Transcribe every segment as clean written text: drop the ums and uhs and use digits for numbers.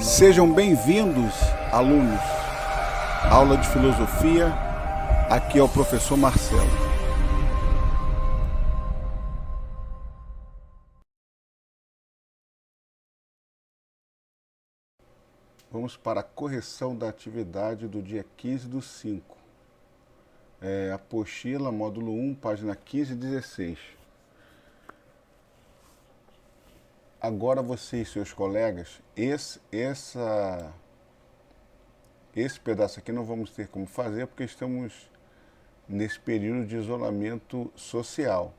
Sejam bem-vindos, alunos. Aula de filosofia, aqui é o professor Marcelo. Vamos para a correção da atividade do dia 15/5. Apostila, módulo 1, página 15 e 16. Agora você e seus colegas, esse pedaço aqui não vamos ter como fazer porque estamos nesse período de isolamento social.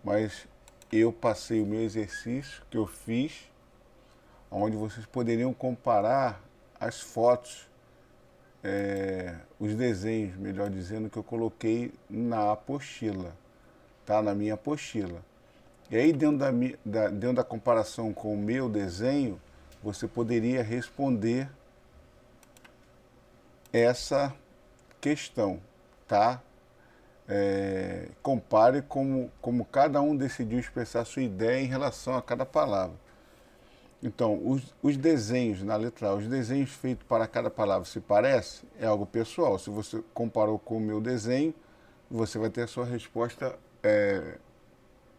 Mas eu passei o meu exercício que eu fiz, onde vocês poderiam comparar as fotos, os desenhos, melhor dizendo, que eu coloquei na apostila, tá? Na minha apostila. E aí, dentro da comparação com o meu desenho, você poderia responder essa questão, tá? Compare como cada um decidiu expressar sua ideia em relação a cada palavra. Então, os desenhos, na letra A, os desenhos feitos para cada palavra se parece, é algo pessoal. Se você comparou com o meu desenho, você vai ter a sua resposta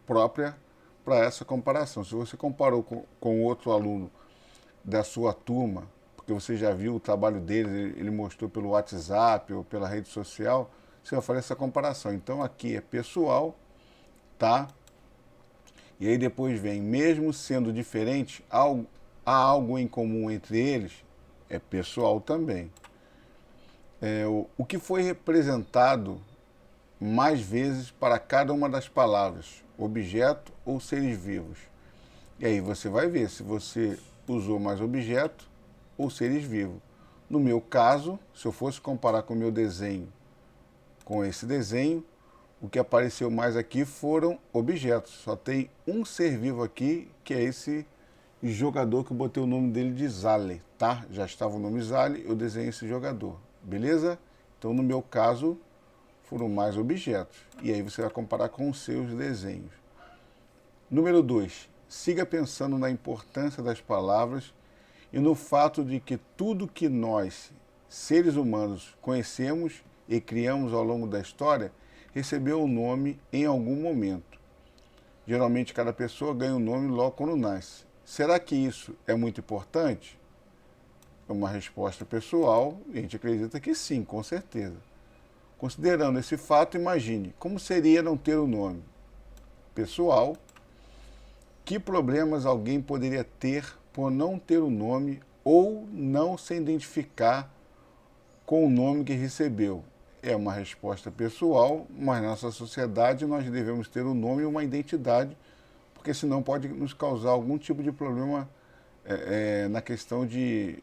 própria para essa comparação. Se você comparou com outro aluno da sua turma, porque você já viu o trabalho dele, ele mostrou pelo WhatsApp ou pela rede social, você vai fazer essa comparação. Então aqui é pessoal, tá? E aí depois vem, mesmo sendo diferente, há algo em comum entre eles, é pessoal também. O que foi representado mais vezes para cada uma das palavras, objeto ou seres vivos. E aí você vai ver se você usou mais objeto ou seres vivos. No meu caso, se eu fosse comparar com o meu desenho com esse desenho, o que apareceu mais aqui foram objetos. Só tem um ser vivo aqui, que é esse jogador que eu botei o nome dele de Zale, tá? Já estava o nome Zale, eu desenhei esse jogador, beleza? Então, no meu caso, foram mais objetos. E aí você vai comparar com os seus desenhos. Número 2. Siga pensando na importância das palavras e no fato de que tudo que nós, seres humanos, conhecemos e criamos ao longo da história, recebeu um nome em algum momento. Geralmente cada pessoa ganha um nome logo quando nasce. Será que isso é muito importante? É uma resposta pessoal e a gente acredita que sim, com certeza. Considerando esse fato, imagine como seria não ter o nome. Pessoal, que problemas alguém poderia ter por não ter o nome ou não se identificar com o nome que recebeu? É uma resposta pessoal, mas na nossa sociedade nós devemos ter um nome e uma identidade, porque senão pode nos causar algum tipo de problema na questão de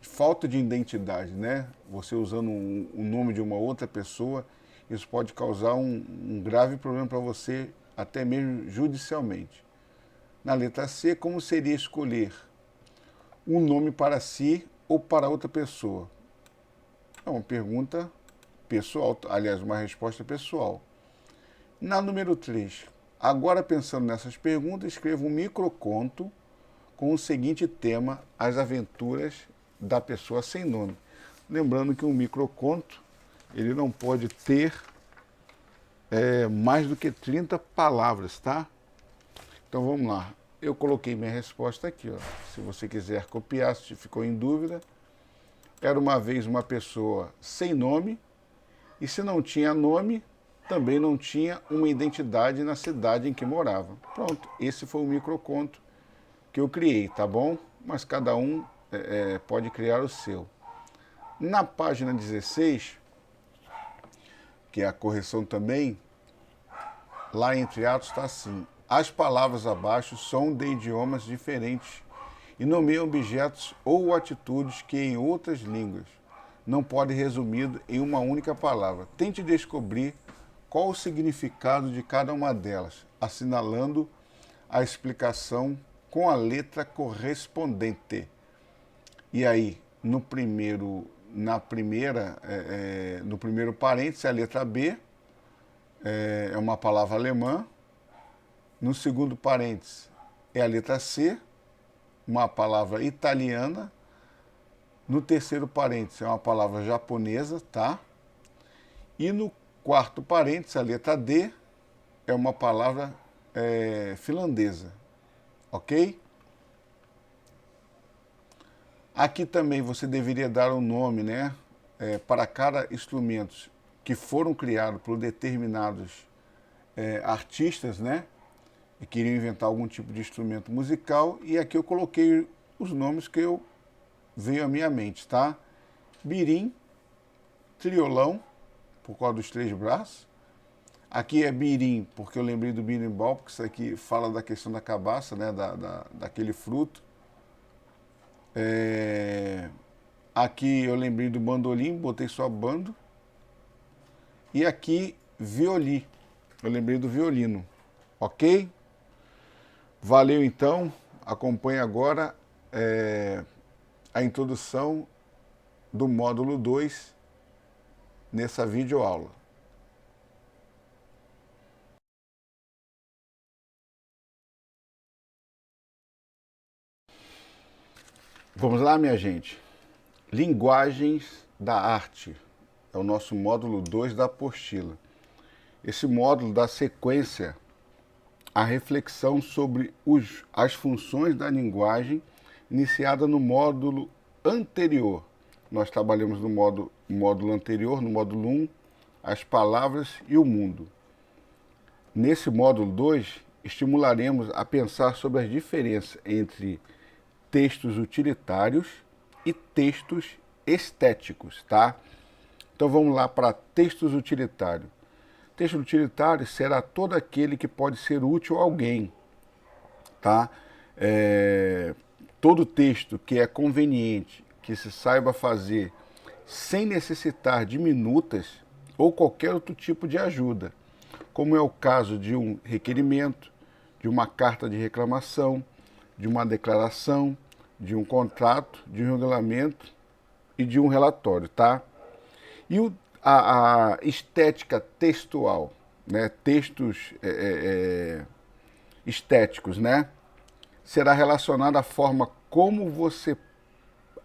falta de identidade, né? Você usando o nome de uma outra pessoa, isso pode causar um grave problema para você, até mesmo judicialmente. Na letra C, como seria escolher um nome para si ou para outra pessoa? É uma pergunta pessoal, aliás, uma resposta pessoal. Na número 3, agora pensando nessas perguntas, escreva um microconto com o seguinte tema: as aventuras da pessoa sem nome. Lembrando que um microconto, ele não pode ter mais do que 30 palavras, tá? Então vamos lá. Eu coloquei minha resposta aqui, ó. Se você quiser copiar, se ficou em dúvida. Era uma vez uma pessoa sem nome, e se não tinha nome, também não tinha uma identidade na cidade em que morava. Pronto, esse foi o microconto que eu criei, tá bom? Mas cada um pode criar o seu. Na página 16, que é a correção também, lá entre atos está assim: as palavras abaixo são de idiomas diferentes e nomeiam objetos ou atitudes que em outras línguas não pode resumido em uma única palavra. Tente descobrir qual o significado de cada uma delas, assinalando a explicação com a letra correspondente. E aí, no primeiro parêntese, a letra B é uma palavra alemã. No segundo parêntese é a letra C. uma palavra italiana. No terceiro parênteses é uma palavra japonesa, tá? E no quarto parênteses, a letra D, é uma palavra finlandesa, ok? Aqui também você deveria dar um nome, né? Para cada instrumento que foram criados por determinados artistas, né? E queriam inventar algum tipo de instrumento musical. E aqui eu coloquei os nomes que veio à minha mente, tá? Birim, triolão, por causa dos 3 braços. Aqui é birim, porque eu lembrei do birimbau, porque isso aqui fala da questão da cabaça, né? Daquele fruto. Aqui eu lembrei do bandolim, botei só bando. E aqui, violi. Eu lembrei do violino. Ok? Valeu então. Acompanhe agora a introdução do módulo 2 nessa videoaula. Vamos lá, minha gente. Linguagens da arte. É o nosso módulo 2 da apostila. Esse módulo dá sequência à reflexão sobre as funções da linguagem iniciada no módulo anterior. Nós trabalhamos no módulo anterior, no módulo 1, as palavras e o mundo. Nesse módulo 2, estimularemos a pensar sobre as diferenças entre textos utilitários e textos estéticos, tá? Então vamos lá para textos utilitários. Texto utilitário será todo aquele que pode ser útil a alguém, tá? Todo texto que é conveniente, que se saiba fazer sem necessitar de minutas ou qualquer outro tipo de ajuda, como é o caso de um requerimento, de uma carta de reclamação, de uma declaração, de um contrato, de um regulamento e de um relatório, tá? E a estética textual, né? Textos estéticos, né? Será relacionada à forma como você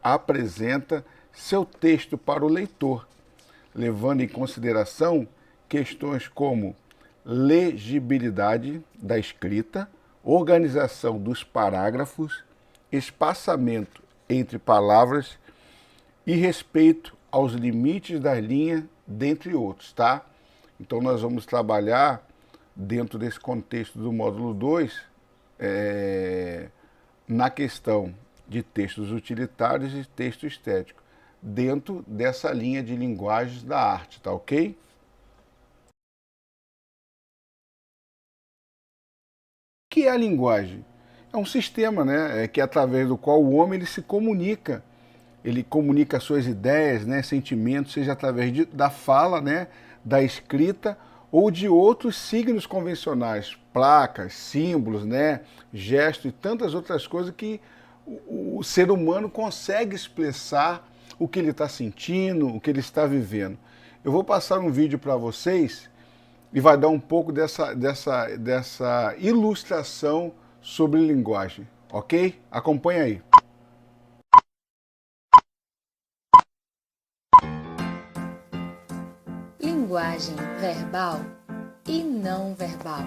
apresenta seu texto para o leitor, levando em consideração questões como legibilidade da escrita, organização dos parágrafos, espaçamento entre palavras e respeito aos limites da linha, dentre outros, tá? Então nós vamos trabalhar dentro desse contexto do módulo 2 na questão de textos utilitários e texto estético, dentro dessa linha de linguagens da arte, tá ok? O que é a linguagem? É um sistema, né, que é através do qual o homem ele se comunica. Ele comunica suas ideias, né, sentimentos, seja através da fala, né, da escrita ou de outros signos convencionais, placas, símbolos, né, gestos e tantas outras coisas que o ser humano consegue expressar o que ele está sentindo, o que ele está vivendo. Eu vou passar um vídeo para vocês e vai dar um pouco dessa ilustração sobre linguagem, ok? Acompanha aí. Linguagem verbal e não verbal.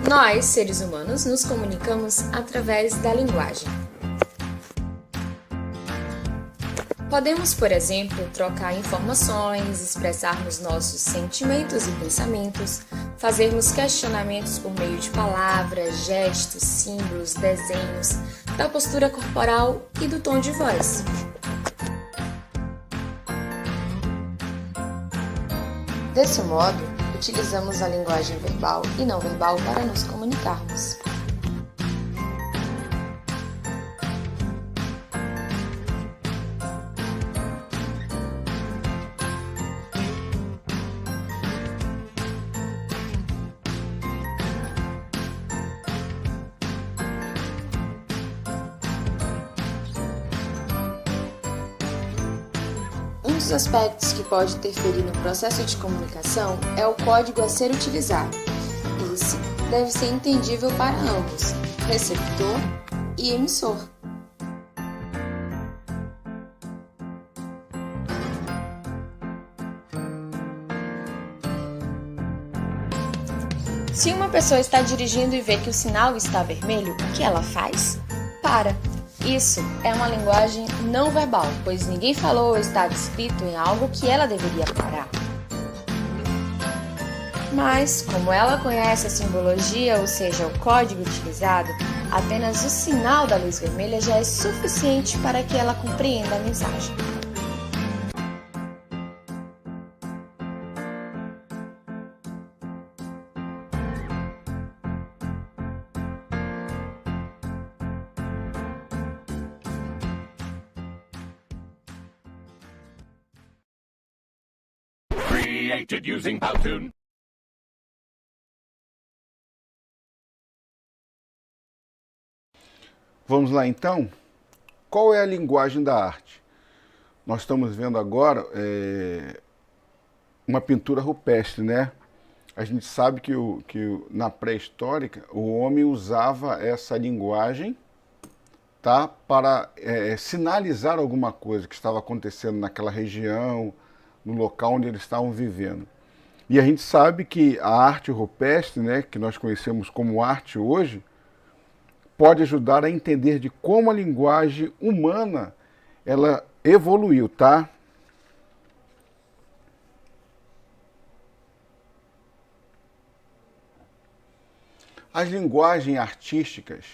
Nós, seres humanos, nos comunicamos através da linguagem. Podemos, por exemplo, trocar informações, expressarmos nossos sentimentos e pensamentos, fazermos questionamentos por meio de palavras, gestos, símbolos, desenhos, da postura corporal e do tom de voz. Desse modo, utilizamos a linguagem verbal e não verbal para nos comunicarmos. Um dos aspectos que pode interferir no processo de comunicação é o código a ser utilizado. Esse deve ser entendível para ambos, receptor e emissor. Se uma pessoa está dirigindo e vê que o sinal está vermelho, o que ela faz? Para. Isso é uma linguagem não verbal, pois ninguém falou ou estava escrito em algo que ela deveria parar. Mas, como ela conhece a simbologia, ou seja, o código utilizado, apenas o sinal da luz vermelha já é suficiente para que ela compreenda a mensagem. Created using Powtoon. Vamos lá então? Qual é a linguagem da arte? Nós estamos vendo agora uma pintura rupestre, né? A gente sabe que, na pré-histórica o homem usava essa linguagem, tá, para sinalizar alguma coisa que estava acontecendo naquela região, no local onde eles estavam vivendo. E a gente sabe que a arte rupestre, né, que nós conhecemos como arte hoje, pode ajudar a entender de como a linguagem humana ela evoluiu, tá? As linguagens artísticas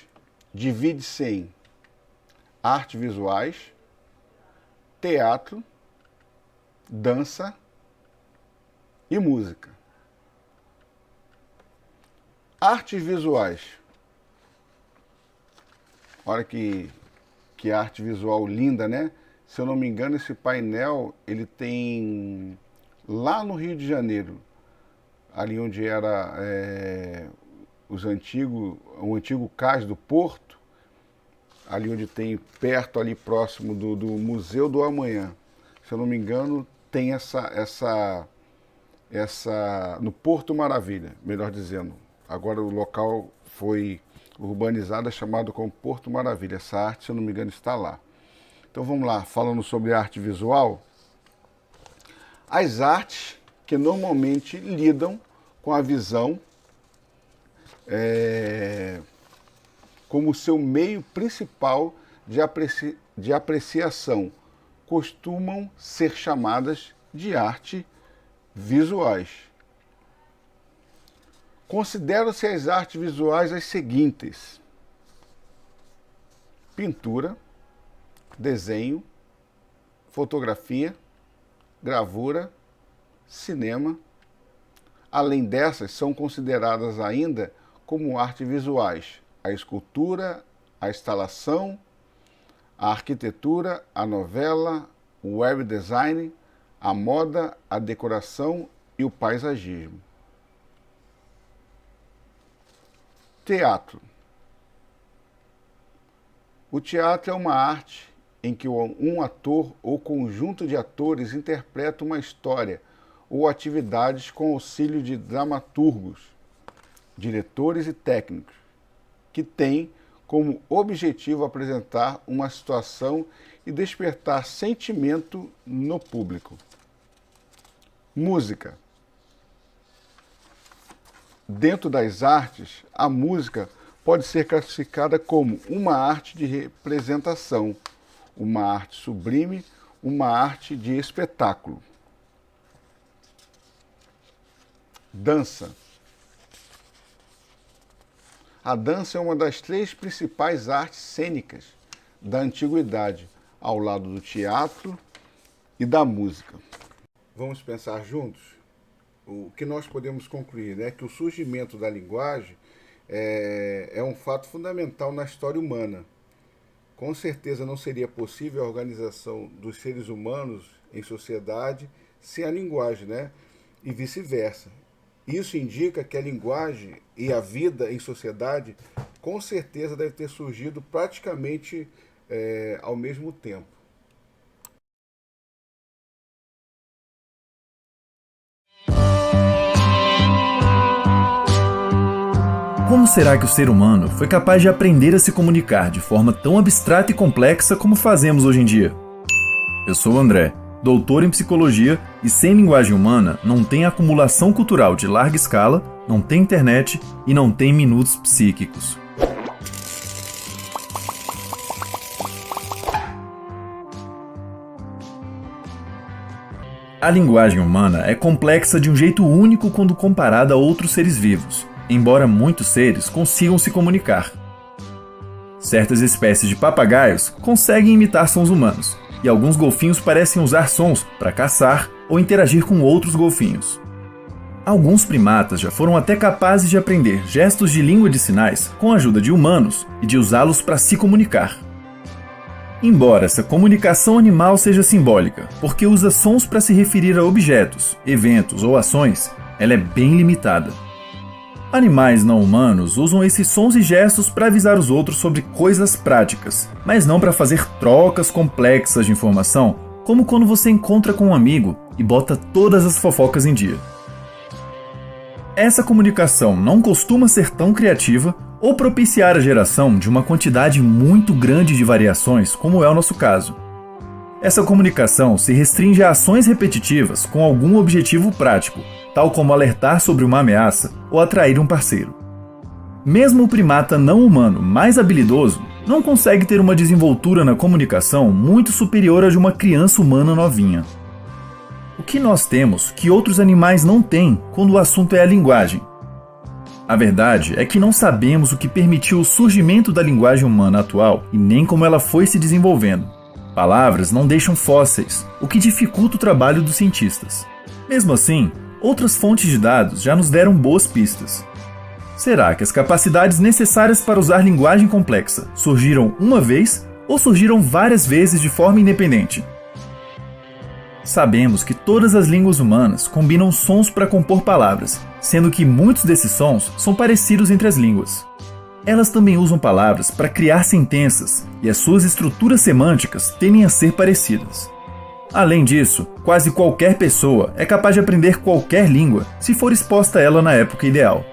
dividem-se em artes visuais, teatro, dança e música. Artes visuais. Olha que arte visual linda, né? Se eu não me engano, esse painel, ele tem lá no Rio de Janeiro, ali onde era o antigo cais do Porto, ali onde tem perto, ali próximo do Museu do Amanhã. Se eu não me engano, tem essa no Porto Maravilha, melhor dizendo. Agora o local foi urbanizado, é chamado como Porto Maravilha. Essa arte, se eu não me engano, está lá. Então vamos lá, falando sobre arte visual. As artes que normalmente lidam com a visão como seu meio principal de apreciação costumam ser chamadas de arte visuais. Consideram-se as artes visuais as seguintes: pintura, desenho, fotografia, gravura, cinema. Além dessas, são consideradas ainda como artes visuais a escultura, a instalação, a arquitetura, a novela, o web design, a moda, a decoração e o paisagismo. Teatro. O teatro é uma arte em que um ator ou conjunto de atores interpreta uma história ou atividades com auxílio de dramaturgos, diretores e técnicos, que têm como objetivo apresentar uma situação e despertar sentimento no público. Música. Dentro das artes, a música pode ser classificada como uma arte de representação, uma arte sublime, uma arte de espetáculo. Dança. A dança é uma das 3 principais artes cênicas da antiguidade, ao lado do teatro e da música. Vamos pensar juntos? O que nós podemos concluir é que o surgimento da linguagem é um fato fundamental na história humana. Com certeza não seria possível a organização dos seres humanos em sociedade sem a linguagem, né? E vice-versa. Isso indica que a linguagem e a vida em sociedade com certeza deve ter surgido praticamente ao mesmo tempo. Como será que o ser humano foi capaz de aprender a se comunicar de forma tão abstrata e complexa como fazemos hoje em dia? Eu sou o André, doutor em psicologia, e sem linguagem humana não tem acumulação cultural de larga escala, não tem internet e não tem minutos psíquicos. A linguagem humana é complexa de um jeito único quando comparada a outros seres vivos, embora muitos seres consigam se comunicar. Certas espécies de papagaios conseguem imitar sons humanos, e alguns golfinhos parecem usar sons para caçar ou interagir com outros golfinhos. Alguns primatas já foram até capazes de aprender gestos de língua de sinais com a ajuda de humanos e de usá-los para se comunicar. Embora essa comunicação animal seja simbólica, porque usa sons para se referir a objetos, eventos ou ações, ela é bem limitada. Animais não humanos usam esses sons e gestos para avisar os outros sobre coisas práticas, mas não para fazer trocas complexas de informação, como quando você encontra com um amigo e bota todas as fofocas em dia. Essa comunicação não costuma ser tão criativa ou propiciar a geração de uma quantidade muito grande de variações, como é o nosso caso. Essa comunicação se restringe a ações repetitivas com algum objetivo prático, tal como alertar sobre uma ameaça ou atrair um parceiro. Mesmo o primata não humano mais habilidoso não consegue ter uma desenvoltura na comunicação muito superior à de uma criança humana novinha. O que nós temos que outros animais não têm quando o assunto é a linguagem? A verdade é que não sabemos o que permitiu o surgimento da linguagem humana atual e nem como ela foi se desenvolvendo. Palavras não deixam fósseis, o que dificulta o trabalho dos cientistas. Mesmo assim, outras fontes de dados já nos deram boas pistas. Será que as capacidades necessárias para usar linguagem complexa surgiram uma vez ou surgiram várias vezes de forma independente? Sabemos que todas as línguas humanas combinam sons para compor palavras, sendo que muitos desses sons são parecidos entre as línguas. Elas também usam palavras para criar sentenças, e as suas estruturas semânticas tendem a ser parecidas. Além disso, quase qualquer pessoa é capaz de aprender qualquer língua se for exposta a ela na época ideal.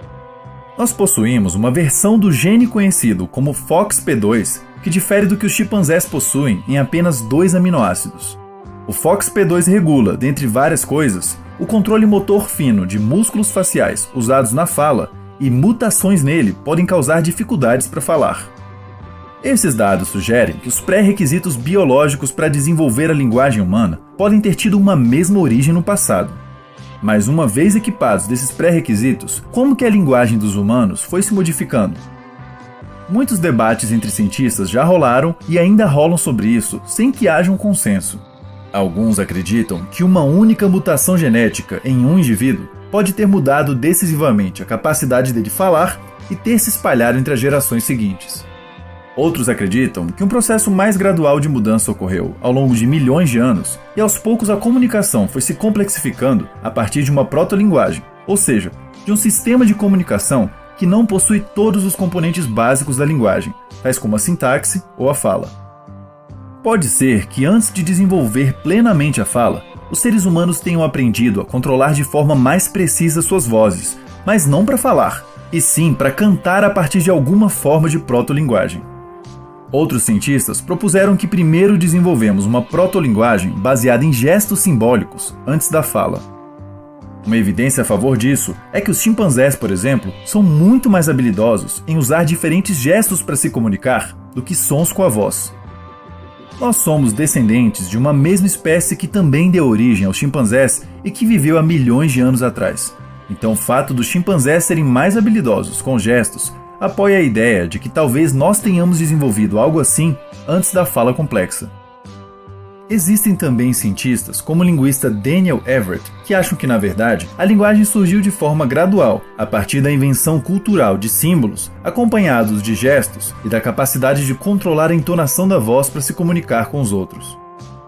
Nós possuímos uma versão do gene conhecido como FOXP2, que difere do que os chimpanzés possuem em apenas 2 aminoácidos. O FOXP2 regula, dentre várias coisas, o controle motor fino de músculos faciais usados na fala, e mutações nele podem causar dificuldades para falar. Esses dados sugerem que os pré-requisitos biológicos para desenvolver a linguagem humana podem ter tido uma mesma origem no passado. Mas uma vez equipados desses pré-requisitos, como que a linguagem dos humanos foi se modificando? Muitos debates entre cientistas já rolaram e ainda rolam sobre isso, sem que haja um consenso. Alguns acreditam que uma única mutação genética em um indivíduo pode ter mudado decisivamente a capacidade dele falar e ter se espalhado entre as gerações seguintes. Outros acreditam que um processo mais gradual de mudança ocorreu ao longo de milhões de anos e aos poucos a comunicação foi se complexificando a partir de uma protolinguagem, ou seja, de um sistema de comunicação que não possui todos os componentes básicos da linguagem, tais como a sintaxe ou a fala. Pode ser que antes de desenvolver plenamente a fala, os seres humanos tenham aprendido a controlar de forma mais precisa suas vozes, mas não para falar, e sim para cantar a partir de alguma forma de protolinguagem. Outros cientistas propuseram que primeiro desenvolvemos uma protolinguagem baseada em gestos simbólicos antes da fala. Uma evidência a favor disso é que os chimpanzés, por exemplo, são muito mais habilidosos em usar diferentes gestos para se comunicar do que sons com a voz. Nós somos descendentes de uma mesma espécie que também deu origem aos chimpanzés e que viveu há milhões de anos atrás. Então o fato dos chimpanzés serem mais habilidosos com gestos apoia a ideia de que talvez nós tenhamos desenvolvido algo assim antes da fala complexa. Existem também cientistas, como o linguista Daniel Everett, que acham que, na verdade, a linguagem surgiu de forma gradual, a partir da invenção cultural de símbolos, acompanhados de gestos e da capacidade de controlar a entonação da voz para se comunicar com os outros.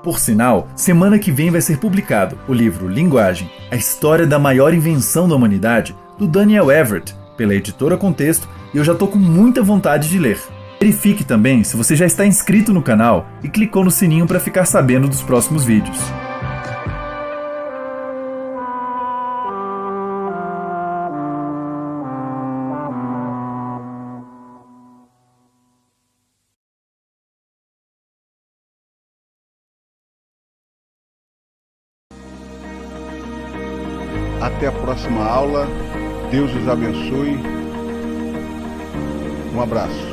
Por sinal, semana que vem vai ser publicado o livro Linguagem, a história da maior invenção da humanidade, do Daniel Everett, pela editora Contexto, e eu já tô com muita vontade de ler. Verifique também se você já está inscrito no canal e clicou no sininho para ficar sabendo dos próximos vídeos. Até a próxima aula. Deus os abençoe. Um abraço.